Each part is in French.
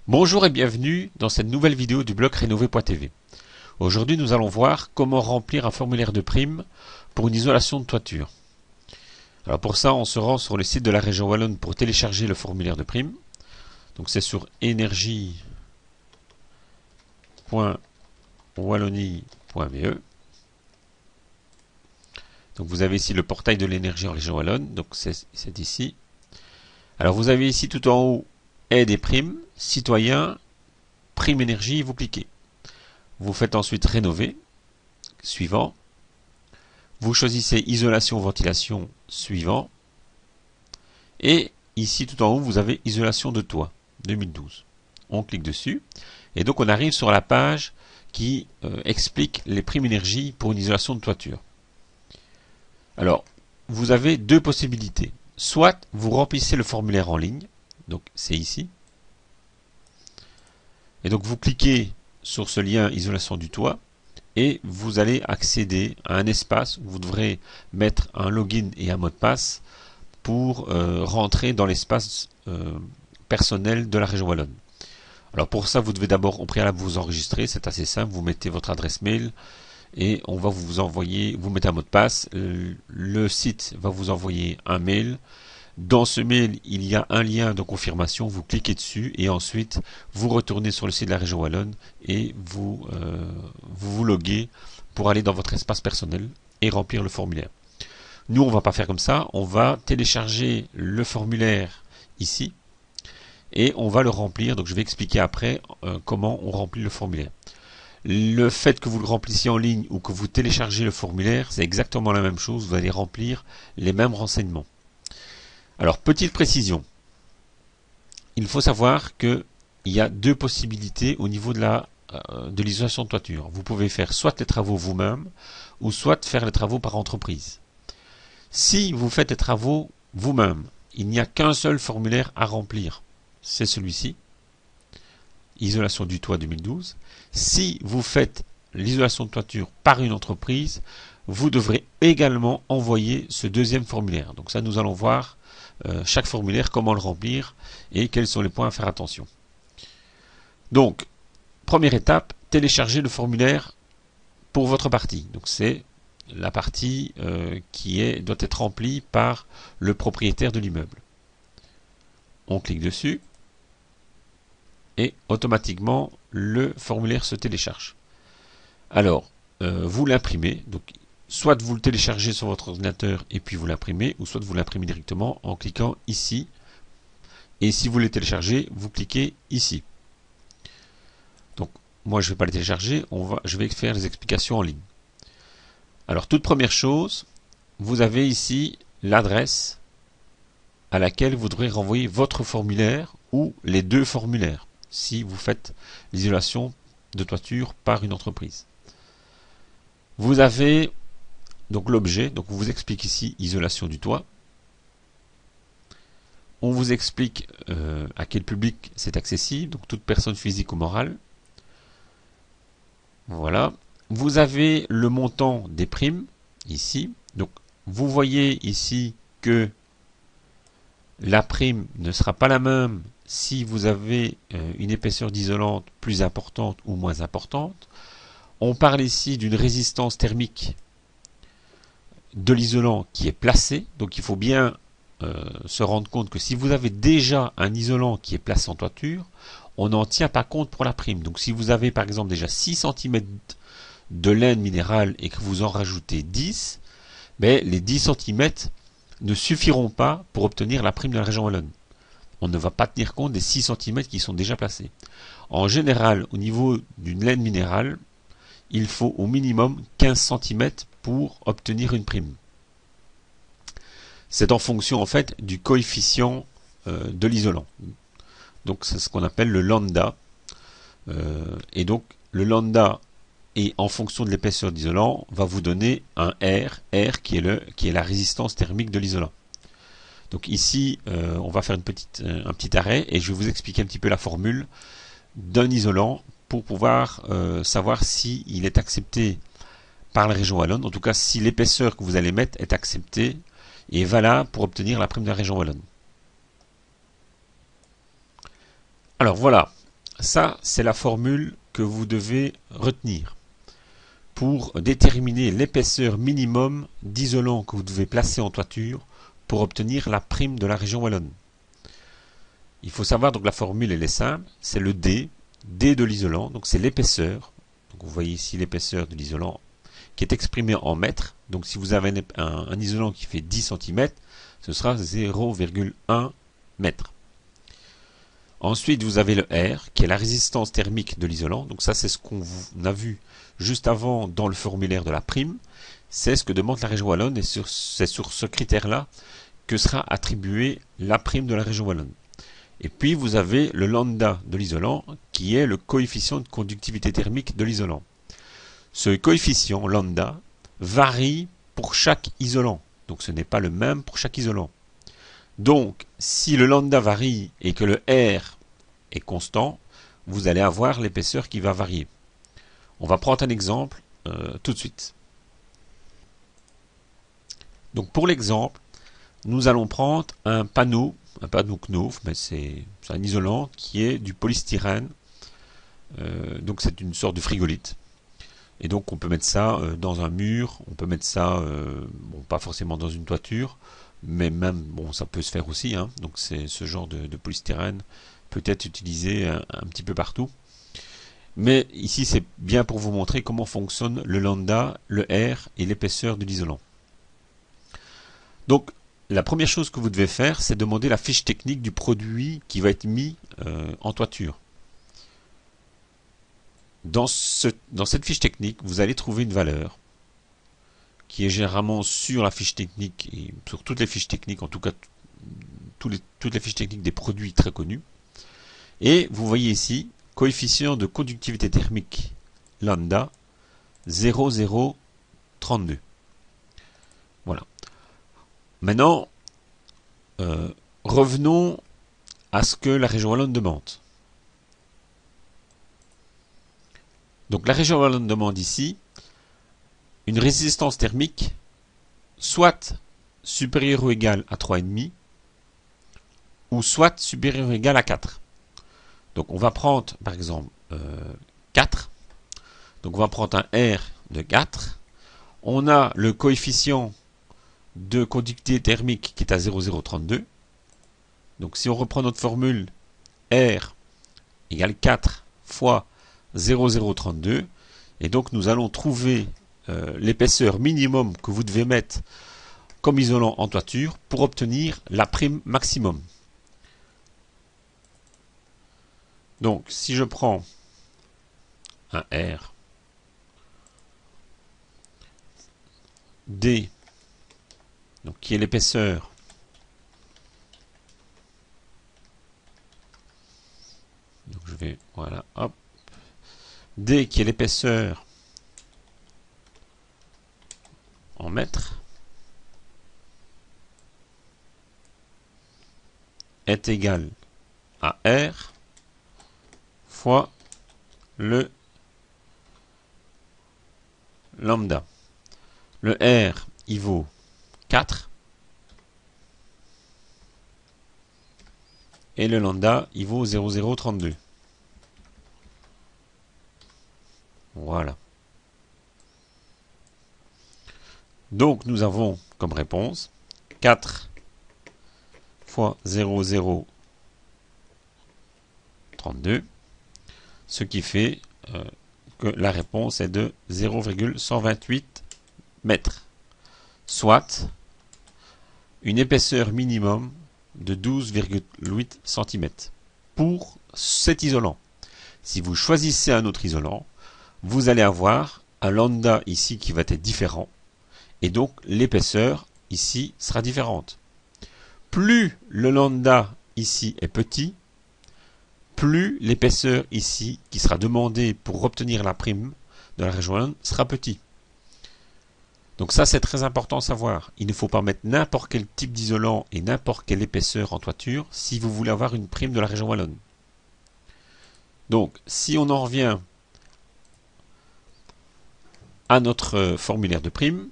Bonjour et bienvenue dans cette nouvelle vidéo du blog Rénové.tv. Aujourd'hui nous allons voir comment remplir un formulaire de prime pour une isolation de toiture. Alors pour ça on se rend sur le site de la région Wallonne pour télécharger le formulaire de prime. Donc c'est sur énergie.wallonie.be. Donc vous avez ici le portail de l'énergie en région Wallonne, donc c'est ici. Alors vous avez ici tout en haut aide et primes, citoyens, prime énergie, vous cliquez. Vous faites ensuite rénover, suivant. Vous choisissez isolation, ventilation, suivant. Et ici tout en haut vous avez isolation de toit, 2012. On clique dessus. Et donc on arrive sur la page qui explique les primes énergie pour une isolation de toiture. Alors, vous avez deux possibilités. Soit vous remplissez le formulaire en ligne, donc c'est ici. Et donc vous cliquez sur ce lien isolation du toit et vous allez accéder à un espace où vous devrez mettre un login et un mot de passe pour rentrer dans l'espace personnel de la région Wallonne. Alors pour ça, vous devez d'abord au préalable vous enregistrer, c'est assez simple, vous mettez votre adresse mail et on va vous envoyer, vous mettez un mot de passe, le site va vous envoyer un mail. Dans ce mail, il y a un lien de confirmation, vous cliquez dessus et ensuite vous retournez sur le site de la région Wallonne et vous vous loguez pour aller dans votre espace personnel et remplir le formulaire. Nous, on ne va pas faire comme ça, on va télécharger le formulaire ici et on va le remplir. Donc je vais expliquer après comment on remplit le formulaire. Le fait que vous le remplissiez en ligne ou que vous téléchargez le formulaire, c'est exactement la même chose, vous allez remplir les mêmes renseignements. Alors, petite précision, il faut savoir qu'il y a deux possibilités au niveau de l'isolation de toiture. Vous pouvez faire soit les travaux vous-même, ou soit faire les travaux par entreprise. Si vous faites les travaux vous-même, il n'y a qu'un seul formulaire à remplir, c'est celui-ci, isolation du toit 2012. Si vous faites l'isolation de toiture par une entreprise, vous devrez également envoyer ce deuxième formulaire. Donc ça, nous allons voir chaque formulaire, comment le remplir et quels sont les points à faire attention. Donc, première étape, télécharger le formulaire pour votre partie. Donc c'est la partie qui doit être remplie par le propriétaire de l'immeuble. On clique dessus et automatiquement le formulaire se télécharge. Alors, vous l'imprimez, donc soit vous le téléchargez sur votre ordinateur et puis vous l'imprimez, ou soit vous l'imprimez directement en cliquant ici. Et si vous le téléchargez, vous cliquez ici. Donc, moi je ne vais pas le télécharger, je vais faire les explications en ligne. Alors, toute première chose, vous avez ici l'adresse à laquelle vous devrez renvoyer votre formulaire ou les deux formulaires, si vous faites l'isolation de toiture par une entreprise. Vous avez donc l'objet, donc on vous explique ici isolation du toit. On vous explique à quel public c'est accessible, donc toute personne physique ou morale. Voilà. Vous avez le montant des primes ici. Donc vous voyez ici que la prime ne sera pas la même si vous avez une épaisseur d'isolante plus importante ou moins importante. On parle ici d'une résistance thermique de l'isolant qui est placé, donc il faut bien se rendre compte que si vous avez déjà un isolant qui est placé en toiture, on n'en tient pas compte pour la prime. Donc si vous avez par exemple déjà 6 cm de laine minérale et que vous en rajoutez 10, mais les 10 cm ne suffiront pas pour obtenir la prime de la région Wallonne. On ne va pas tenir compte des 6 cm qui sont déjà placés. En général, au niveau d'une laine minérale, il faut au minimum 15 cm pour obtenir une prime. C'est en fonction en fait du coefficient de l'isolant. Donc c'est ce qu'on appelle le lambda. Et donc le lambda et en fonction de l'épaisseur d'isolant va vous donner un R qui est la résistance thermique de l'isolant. Donc ici on va faire un petit arrêt et je vais vous expliquer un petit peu la formule d'un isolant pour pouvoir savoir s'il est accepté par la région Wallonne, en tout cas si l'épaisseur que vous allez mettre est acceptée et valable pour obtenir la prime de la région Wallonne. Alors voilà, Ça, c'est la formule que vous devez retenir pour déterminer l'épaisseur minimum d'isolant que vous devez placer en toiture pour obtenir la prime de la région wallonne. Il faut savoir, donc la formule elle est simple, c'est le D de l'isolant, donc c'est l'épaisseur. Donc vous voyez ici l'épaisseur de l'isolant qui est exprimée en mètres. Donc si vous avez un isolant qui fait 10 cm, ce sera 0,1 mètre. Ensuite, vous avez le R, qui est la résistance thermique de l'isolant. Donc ça, c'est ce qu'on a vu juste avant dans le formulaire de la prime. C'est ce que demande la région wallonne et c'est sur ce critère-là que sera attribuée la prime de la région wallonne. Et puis, vous avez le lambda de l'isolant, qui est le coefficient de conductivité thermique de l'isolant. Ce coefficient, lambda, varie pour chaque isolant. Donc ce n'est pas le même pour chaque isolant. Donc, si le lambda varie et que le R est constant, vous allez avoir l'épaisseur qui va varier. On va prendre un exemple tout de suite. Donc pour l'exemple, nous allons prendre un panneau Knauf, mais c'est un isolant qui est du polystyrène. Donc c'est une sorte de frigolite. Et donc on peut mettre ça dans un mur, on peut mettre ça, bon, pas forcément dans une toiture, mais même, bon, ça peut se faire aussi, hein. Donc c'est ce genre de polystyrène peut être utilisé un petit peu partout. Mais ici c'est bien pour vous montrer comment fonctionne le lambda, le R et l'épaisseur de l'isolant. Donc la première chose que vous devez faire, c'est demander la fiche technique du produit qui va être mis en toiture. Dans cette fiche technique, vous allez trouver une valeur qui est généralement sur la fiche technique et sur toutes les fiches techniques, en tout cas toutes les fiches techniques des produits très connus. Et vous voyez ici, coefficient de conductivité thermique lambda 0,032. Voilà. Maintenant, revenons à ce que la région wallonne demande. Donc la région wallonne demande ici une résistance thermique soit supérieure ou égale à 3,5 ou soit supérieure ou égale à 4. Donc on va prendre par exemple 4. Donc on va prendre un R de 4. On a le coefficient de conductivité thermique qui est à 0,032. Donc si on reprend notre formule, R égale 4 fois 0,032, et donc nous allons trouver l'épaisseur minimum que vous devez mettre comme isolant en toiture pour obtenir la prime maximum. Donc si je prends un R D, donc qui est l'épaisseur donc je vais, voilà, hop, D qui est l'épaisseur en mètres est égal à R fois le lambda. Le R, il vaut 4 et le lambda, il vaut 0,032. Voilà. Donc nous avons comme réponse 4 fois 0,032, ce qui fait que la réponse est de 0,128 mètres, soit une épaisseur minimum de 12,8 cm pour cet isolant. Si vous choisissez un autre isolant, vous allez avoir un lambda ici qui va être différent, et donc l'épaisseur ici sera différente. Plus le lambda ici est petit, plus l'épaisseur ici qui sera demandée pour obtenir la prime de la région wallonne sera petit. Donc ça c'est très important à savoir. Il ne faut pas mettre n'importe quel type d'isolant et n'importe quelle épaisseur en toiture si vous voulez avoir une prime de la région wallonne. Donc si on en revient à notre formulaire de prime,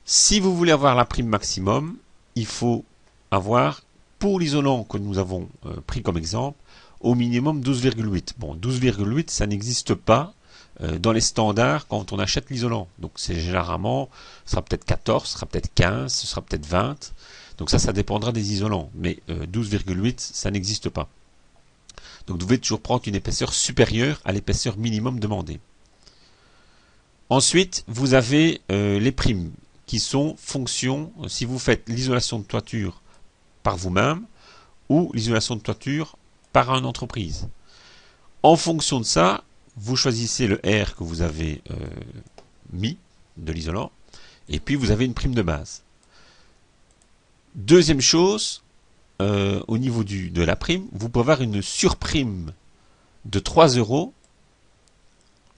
si vous voulez avoir la prime maximum, il faut avoir, pour l'isolant que nous avons pris comme exemple, au minimum 12,8. Bon, 12,8, ça n'existe pas dans les standards quand on achète l'isolant. Donc c'est généralement, ce sera peut-être 14, ce sera peut-être 15, ce sera peut-être 20. Donc ça dépendra des isolants. Mais 12,8, ça n'existe pas. Donc vous devez toujours prendre une épaisseur supérieure à l'épaisseur minimum demandée. Ensuite, vous avez les primes qui sont fonction, si vous faites l'isolation de toiture par vous-même ou l'isolation de toiture par une entreprise. En fonction de ça, vous choisissez le R que vous avez mis de l'isolant et puis vous avez une prime de base. Deuxième chose, au niveau de la prime, vous pouvez avoir une surprime de 3 €,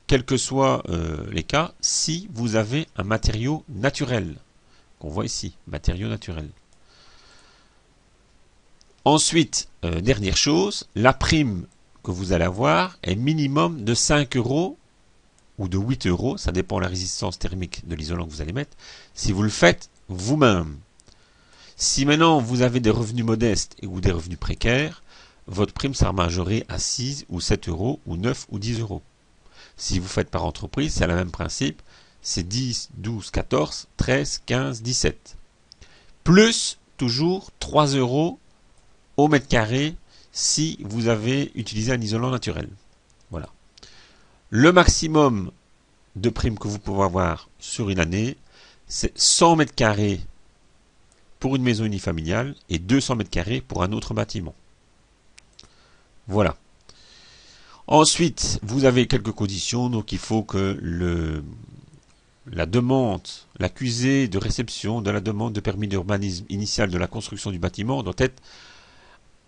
quels que soient les cas, si vous avez un matériau naturel, qu'on voit ici, matériau naturel. Ensuite, dernière chose, la prime que vous allez avoir est minimum de 5 € ou de 8 €, ça dépend de la résistance thermique de l'isolant que vous allez mettre, si vous le faites vous-même. Si maintenant vous avez des revenus modestes ou des revenus précaires, votre prime sera majorée à 6 ou 7 € ou 9 ou 10 €. Si vous faites par entreprise, c'est le même principe, c'est 10, 12, 14, 13, 15, 17. Plus toujours 3 € au mètre carré si vous avez utilisé un isolant naturel. Voilà. Le maximum de primes que vous pouvez avoir sur une année, c'est 100 mètres carrés pour une maison unifamiliale et 200 mètres carrés pour un autre bâtiment. Voilà. Ensuite, vous avez quelques conditions, donc il faut que la demande, l'accusé de réception de la demande de permis d'urbanisme initial de la construction du bâtiment doit être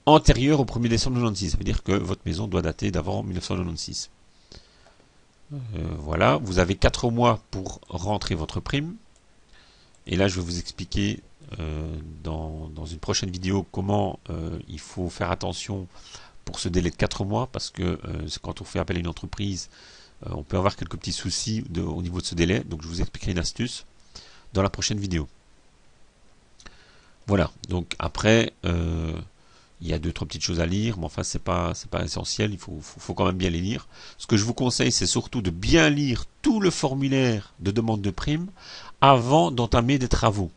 antérieure au 1er décembre 1996. Ça veut dire que votre maison doit dater d'avant 1996. Voilà, vous avez 4 mois pour rentrer votre prime. Et là, je vais vous expliquer dans une prochaine vidéo comment il faut faire attention pour ce délai de 4 mois, parce que quand on fait appel à une entreprise, on peut avoir quelques petits soucis au niveau de ce délai. Donc je vous expliquerai une astuce dans la prochaine vidéo. Voilà, donc après, il y a 2-3 petites choses à lire, mais enfin c'est pas essentiel, il faut quand même bien les lire. Ce que je vous conseille, c'est surtout de bien lire tout le formulaire de demande de prime avant d'entamer des travaux.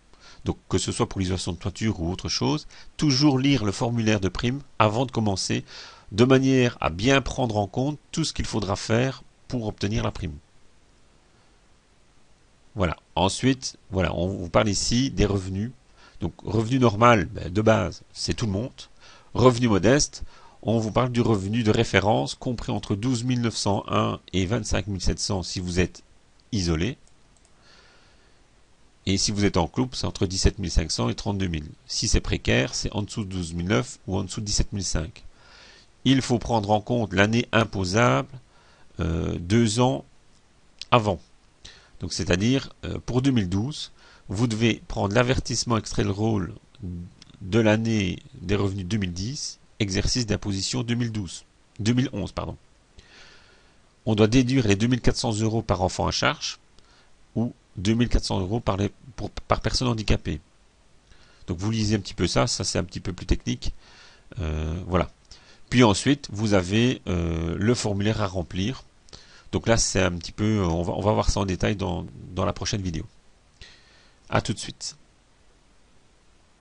Donc que ce soit pour l'isolation de toiture ou autre chose, toujours lire le formulaire de prime avant de commencer, de manière à bien prendre en compte tout ce qu'il faudra faire pour obtenir la prime. Voilà. Ensuite, voilà, on vous parle ici des revenus. Donc revenu normal, de base, c'est tout le monde. Revenu modeste, on vous parle du revenu de référence compris entre 12 901 et 25 700 si vous êtes isolé. Et si vous êtes en couple, c'est entre 17 500 et 32 000. Si c'est précaire, c'est en dessous de 12 900 ou en dessous de 17 500. Il faut prendre en compte l'année imposable 2 ans avant. Donc c'est-à-dire, pour 2012, vous devez prendre l'avertissement extrait de rôle de l'année des revenus 2010, exercice d'imposition 2011. On doit déduire les 2400 € par enfant à charge ou 2400 € par personne handicapée. Donc vous lisez un petit peu ça c'est un petit peu plus technique. Voilà. Puis ensuite, vous avez le formulaire à remplir. Donc là, c'est un petit peu, on va voir ça en détail dans la prochaine vidéo. À tout de suite.